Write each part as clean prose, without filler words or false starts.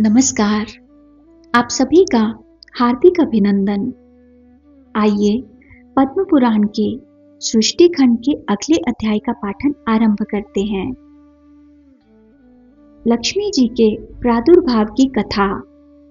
नमस्कार। आप सभी का हार्दिक अभिनंदन। आइए पद्म पुराण के सृष्टि खंड के अगले अध्याय का पाठन आरंभ करते हैं। लक्ष्मी जी के प्रादुर्भाव की कथा,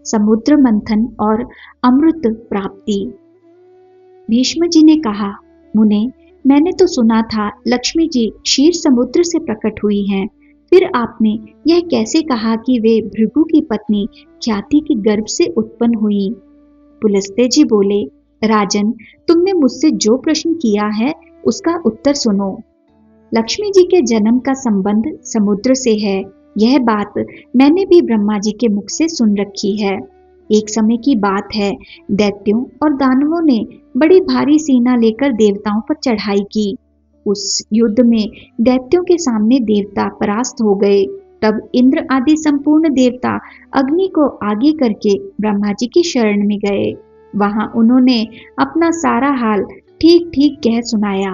समुद्र मंथन और अमृत प्राप्ति। भीष्म जी ने कहा, मुने, मैंने तो सुना था लक्ष्मी जी क्षीर समुद्र से प्रकट हुई हैं। फिर आपने यह कैसे कहा कि वे भृगु की पत्नी ख्याति के गर्भ से उत्पन्न हुई? पुलस्त्य जी बोले, राजन, तुमने मुझसे जो प्रश्न किया है उसका उत्तर सुनो। लक्ष्मी जी के जन्म का संबंध समुद्र से है। यह बात मैंने भी ब्रह्मा जी के मुख से सुन रखी है। एक समय की बात है, दैत्यों और दानवों ने बड़ी भारी सेना लेकर देवताओं पर चढ़ाई की। उस युद्ध में दैत्यों के सामने देवता परास्त हो गए। तब इंद्र आदि संपूर्ण देवता अग्नि को आगे करके ब्रह्मा जी की शरण में गए। वहां उन्होंने अपना सारा हाल ठीक ठीक कह सुनाया।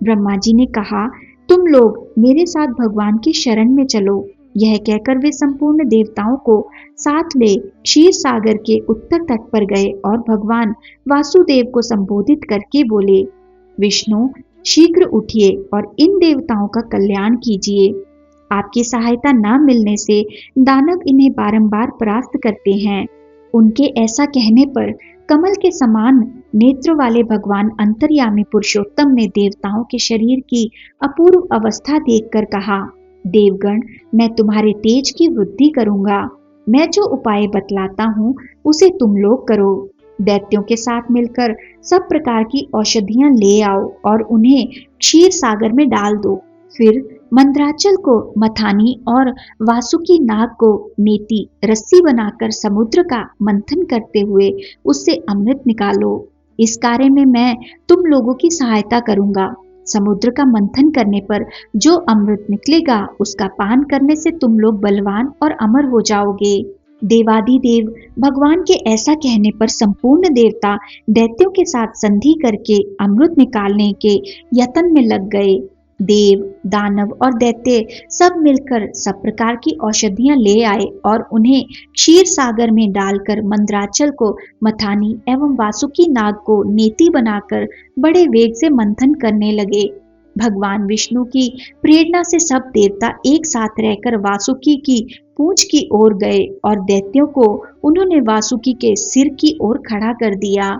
ब्रह्मा जी ने कहा, तुम लोग मेरे साथ भगवान की शरण में चलो। यह कहकर वे संपूर्ण देवताओं को साथ ले क्षीर सागर के उत्तर तट पर गए और भगवान वासुदेव को संबोधित करके बोले, विष्णु, शीघ्र उठिए और इन देवताओं का कल्याण कीजिए। आपकी सहायता न मिलने से दानव इन्हें बारंबार परास्त करते हैं। उनके ऐसा कहने पर कमल के समान नेत्र वाले भगवान अंतर्यामी पुरुषोत्तम ने देवताओं के शरीर की अपूर्व अवस्था देखकर कहा, देवगण, मैं तुम्हारे तेज की वृद्धि करूंगा। मैं जो उपाय बतलाता हूँ उसे तुम लोग करो। दैत्यों के साथ मिलकर सब प्रकार की औषधियां ले आओ और उन्हें क्षीर सागर में डाल दो। फिर मंद्राचल को मथानी और वासुकी नाग को नेति रस्सी बनाकर समुद्र का मंथन करते हुए उससे अमृत निकालो। इस कार्य में मैं तुम लोगों की सहायता करूंगा। समुद्र का मंथन करने पर जो अमृत निकलेगा उसका पान करने से तुम लोग बलवान और अमर हो जाओगे। देवादिदेव भगवान के ऐसा कहने पर संपूर्ण देवता दैत्यों के साथ संधि करके अमृत निकालने के यत्न में लग गए। देव, दानव और दैत्य सब मिलकर सब प्रकार की औषधियां ले आए और उन्हें क्षीर सागर में डालकर मंद्राचल को मथानी एवं वासुकी नाग को नेति बनाकर बड़े वेग से मंथन करने लगे। भगवान विष्णु की प्रेरणा से सब देवता एक साथ रहकर वासुकी की पूंछ की ओर गए और दैत्यों को उन्होंने वासुकी के सिर की ओर खड़ा कर दिया।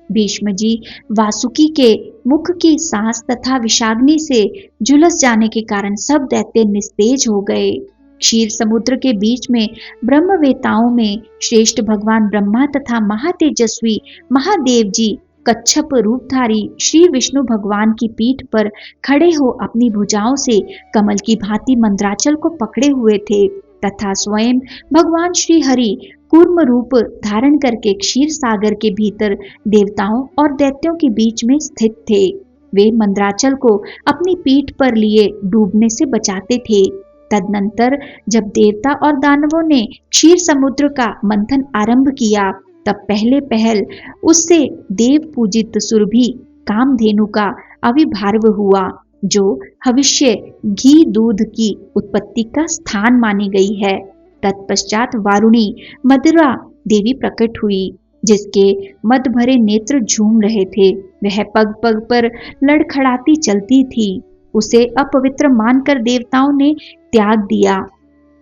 भीष्म जी वासुकी के मुख की सांस तथा विषाग्नि से झुलस जाने के कारण सब दैत्य निस्तेज हो गए। क्षीर समुद्र के बीच में ब्रह्मवेताओं में श्रेष्ठ भगवान ब्रह्मा तथा महातेजस्वी महादेव जी कच्छप रूपधारी श्री विष्णु भगवान की पीठ पर खड़े हो अपनी भुजाओं से कमल की भांति मंद्राचल को पकड़े हुए थे तथा स्वयं भगवान श्री हरि कूर्म रूप धारण करके क्षीर सागर के भीतर देवताओं और दैत्यों के बीच में स्थित थे। वे मंद्राचल को अपनी पीठ पर लिए डूबने से बचाते थे। तदनंतर जब देवता और दानवों ने क्षीर समुद्र का मंथन आरंभ किया तब पहले पहल उससे देव पूजित सुरभि कामधेनु का आविर्भाव हुआ, जो भविष्य घी दूध की उत्पत्ति का स्थान मानी गई है। तत्पश्चात वारुणी मदिरा देवी प्रकट हुई, जिसके मद भरे नेत्र झूम रहे थे। वह पग पग पर लड़खड़ाती चलती थी। उसे अपवित्र मानकर देवताओं ने त्याग दिया।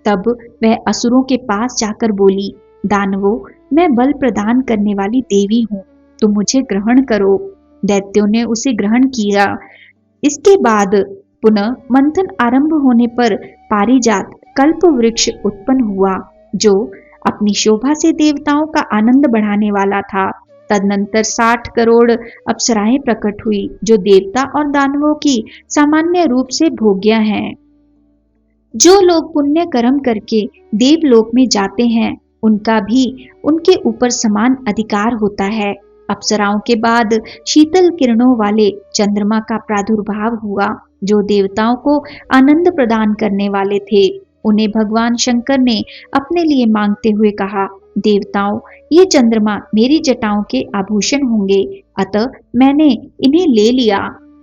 तब वह असुरों के पास जाकर बोली, दानवों, मैं बल प्रदान करने वाली देवी हूँ, तुम मुझे ग्रहण करो। दैत्यों ने उसे ग्रहण किया। इसके बाद पुनः मंथन आरंभ होने पर पारिजात कल्प वृक्ष उत्पन्न हुआ, जो अपनी शोभा से देवताओं का आनंद बढ़ाने वाला था। तदनंतर 60 करोड़ अप्सराएं प्रकट हुई, जो देवता और दानवों की सामान्य रूप से भोग्या हैं। जो लोग पुण्य कर्म करके देवलोक में जाते हैं, उनका भी उनके ऊपर समान अधिकार होता है। अप्सराओं के बाद शीतल किरणों वाले चंद्रमा का प्रादुर्भाव हुआ, जो देवताओं को आनंद प्रदान करने वाले थे। उन्हें भगवान शंकर ने अपने लिए मांगते हुए कहा, देवताओं, ये चंद्रमा मेरी जटाओं के आभूषण होंगे, अतः मैंने इन्हें ले लिया।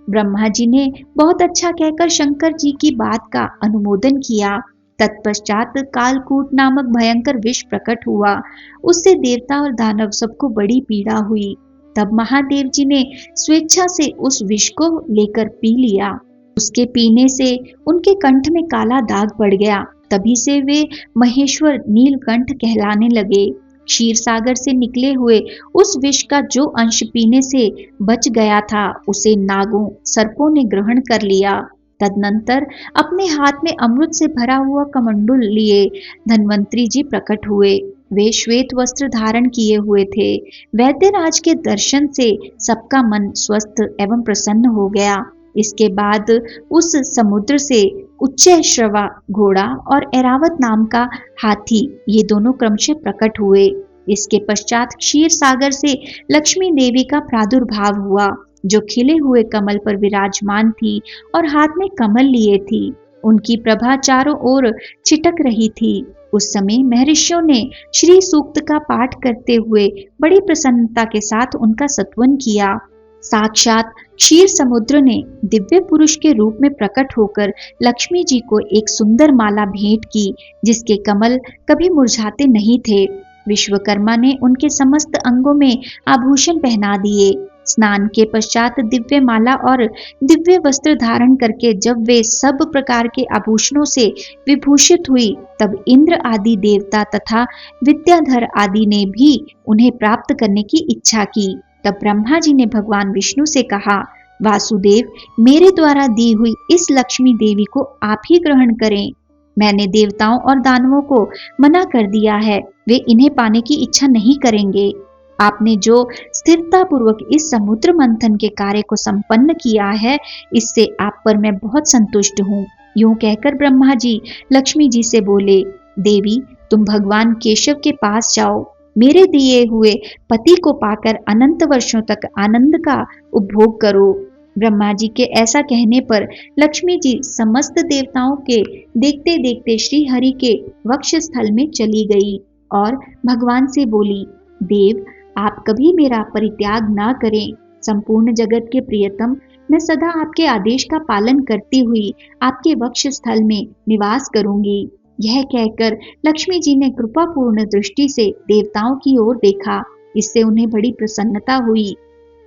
ब्रह्मा जी ने बहुत अच्छा कहकर शंकर जी की बात का अनुमोदन किया। तत्पश्चात कालकूट नामक भयंकर विष प्रकट हुआ। उससे देवता और दानव सबको बड़ी पीड़ा हुई। तब महादेव जी ने स्वेच्छा से उस विष को लेकर पी लिया। उसके पीने से उनके कंठ में काला दाग पड़ गया। तभी से वे महेश्वर नीलकंठ कहलाने लगे। क्षीर सागर से निकले हुए उस विष का जो अंश पीने से बच गया था, उसे नागों सर्पों ने ग्रहण कर लिया। तदनंतर अपने हाथ में अमृत से भरा हुआ कमंडल लिए धन्वंतरी जी प्रकट हुए। वे श्वेत वस्त्र धारण किए हुए थे। वैद्यराज के दर्शन से सबका मन स्वस्थ एवं प्रसन्न हो गया। इसके बाद उस समुद्र से उच्चैश्रवा घोड़ा और ऐरावत नाम का हाथी, ये दोनों क्रमशः प्रकट हुए। इसके पश्चात क्षीर सागर से लक्ष्मी देवी का प्रादुर्भाव हुआ, जो खिले हुए कमल पर विराजमान थी और हाथ में कमल लिए थी। उनकी प्रभा चारों ओर छिटक रही थी। उस समय महर्षियों ने श्री सूक्त का पाठ करते हुए बड़ी प्रसन्नता के साथ उनका स्तवन किया। साक्षात क्षीर समुद्र ने दिव्य पुरुष के रूप में प्रकट होकर लक्ष्मी जी को एक सुंदर माला भेंट की, जिसके कमल कभी मुरझाते नहीं थे। विश्वकर्मा ने उनके समस्त अंगों में आभूषण पहना दिए। स्नान के पश्चात दिव्य माला और दिव्य वस्त्र धारण करके जब वे सब प्रकार के आभूषणों से विभूषित हुई, तब इंद्र आदि देवता तथा विद्याधर आदि ने भी उन्हें प्राप्त करने की इच्छा की। तब ब्रह्मा जी ने भगवान विष्णु से कहा, वासुदेव, मेरे द्वारा दी हुई इस लक्ष्मी देवी को आप ही ग्रहण करें। मैंने देवताओं और दानवों को मना कर दिया है, वे इन्हें पाने की इच्छा नहीं करेंगे। आपने जो स्थिरता पूर्वक इस समुद्र मंथन के कार्य को संपन्न किया है, इससे आप पर मैं बहुत संतुष्ट हूँ। यूं कहकर ब्रह्मा जी लक्ष्मी जी से बोले, देवी, तुम भगवान केशव के पास जाओ। मेरे दिए हुए पति को पाकर अनंत वर्षों तक आनंद का उपभोग करो। ब्रह्मा जी के ऐसा कहने पर लक्ष्मी जी समस्त देवताओं के देखते देखते श्री हरि के वक्ष स्थल में चली गई और भगवान से बोली, देव, आप कभी मेरा परित्याग ना करें। संपूर्ण जगत के प्रियतम, मैं सदा आपके आदेश का पालन करती हुई आपके वक्ष स्थल में निवास करूंगी। यह कहकर लक्ष्मी जी ने कृपापूर्ण दृष्टि से देवताओं की ओर देखा। इससे उन्हें बड़ी प्रसन्नता हुई।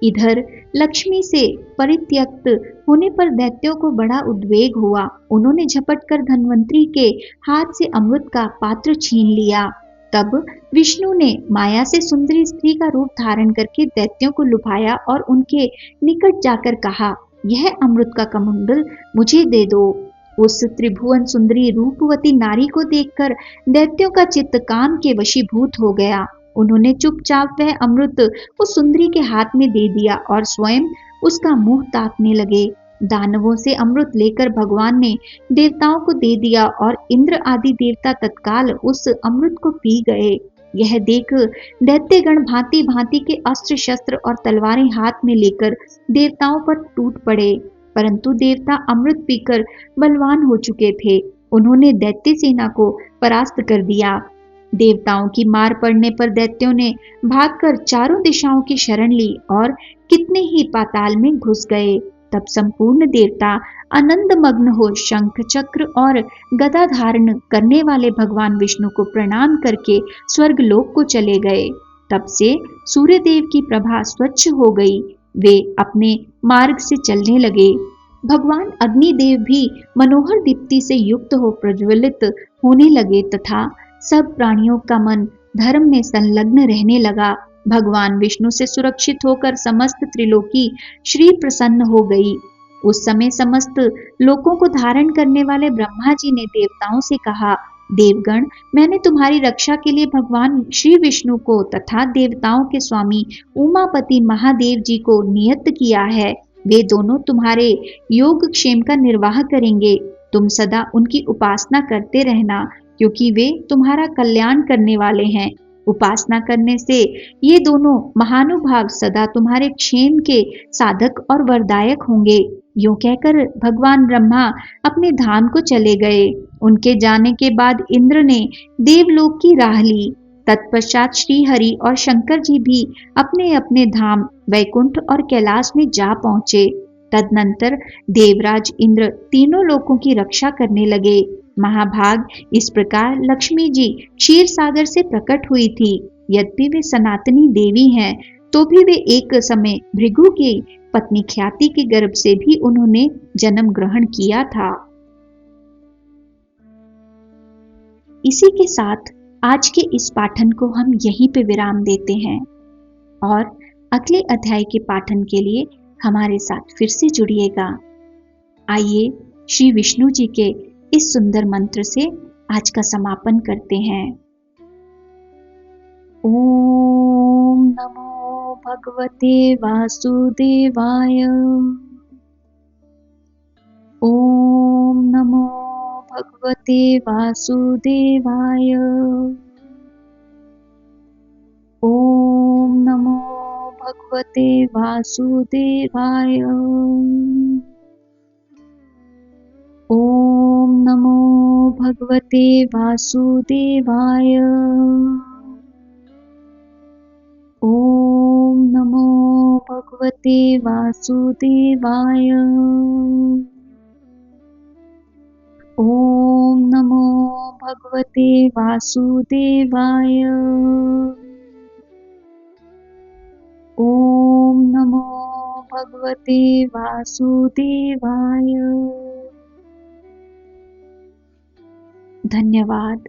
इधर लक्ष्मी से परित्यक्त होने पर दैत्यों को बड़ा उद्वेग हुआ। उन्होंने झपटकर धन्वंतरी के हाथ से अमृत का पात्र छीन लिया। तब विष्णु ने माया से सुंदरी स्त्री का रूप धारण करके दैत्यों को लुभाया और उनके निकट जाकर कहा, यह अमृत का कमंडल मुझे दे दो। उस त्रिभुवन सुंदरी रूपवती नारी को देखकर दैत्यों का चित्त काम के वशीभूत हो गया। उन्होंने चुपचाप वह अमृत उस सुंदरी के हाथ में दे दिया और स्वयं उसका मुंह ताकने लगे। दानवों से अमृत लेकर भगवान ने देवताओं को दे दिया और इंद्र आदि देवता तत्काल उस अमृत को पी गए। यह देख दैत्यगण भांति भांति के अस्त्र शस्त्र और तलवारें हाथ में लेकर देवताओं पर टूट पड़े, परंतु देवता अमृत पीकर बलवान हो चुके थे। उन्होंने दैत्य सेना को परास्त कर दिया। देवताओं की मार पड़ने पर दैत्यों ने भागकर चारों दिशाओं की शरण ली और कितने ही पाताल में घुस गए। तब संपूर्ण देवता आनंद मग्न हो शंख चक्र और गदा धारण करने वाले भगवान विष्णु को प्रणाम करके स्वर्ग लोक को चले गए। तब से सूर्य देव की प्रभा स्वच्छ हो गई। वे अपने मार्ग से चलने लगे। भगवान अग्निदेव भी मनोहर दीप्ति से युक्त हो प्रज्वलित होने लगे तथा सब प्राणियों का मन धर्म में संलग्न रहने लगा। भगवान विष्णु से सुरक्षित होकर समस्त त्रिलोकी श्री प्रसन्न हो गई। उस समय समस्त लोकों को धारण करने वाले ब्रह्मा जी ने देवताओं से कहा, देवगण, मैंने तुम्हारी रक्षा के लिए भगवान श्री विष्णु को तथा देवताओं के स्वामी उमापति महादेव जी को नियत किया है। वे दोनों तुम्हारे योग क्षेम का निर्वाह करेंगे। तुम सदा उनकी उपासना करते रहना, क्योंकि वे तुम्हारा कल्याण करने वाले हैं। उपासना करने से ये दोनों महानुभाव सदा तुम्हारे क्षेम के साधक और वरदायक होंगे। यूं कहकर भगवान ब्रह्मा अपने धाम को चले गए। उनके जाने के बाद इंद्र ने देवलोक की राह ली। तत्पश्चात श्री हरि और शंकर जी भी अपने अपने धाम वैकुंठ और कैलाश में जा पहुंचे। तदनंतर देवराज इंद्र तीनों लोकों की रक्षा करने लगे। महाभाग इस प्रकार लक्ष्मी जी क्षीर सागर से प्रकट हुई थी। यद्यपि वे सनातनी देवी हैं, तो भी वे एक समय भृगु की पत्नी ख्याति के गर्भ से भी उन्होंने जन्म ग्रहण किया था। इसी के साथ आज के इस पाठन को हम यहीं पे विराम देते हैं और अगले अध्याय के पाठन के लिए हमारे साथ फिर से जुड़िएगा। आइए श्री विष्णु जी के इस सुंदर मंत्र से आज का समापन करते हैं। ओम नमो भगवते वासुदेवाय। ओम नमो भगवते वासुदेवाय। ओम नमो भगवते वासुदेवाय। ओम नमो भगवते वासुदेवाय। ओम नमो भगवते वासुदेवाय। ओम नमो भगवते वासुदेवाय। ओम नमो भगवते वासुदेवाय। धन्यवाद।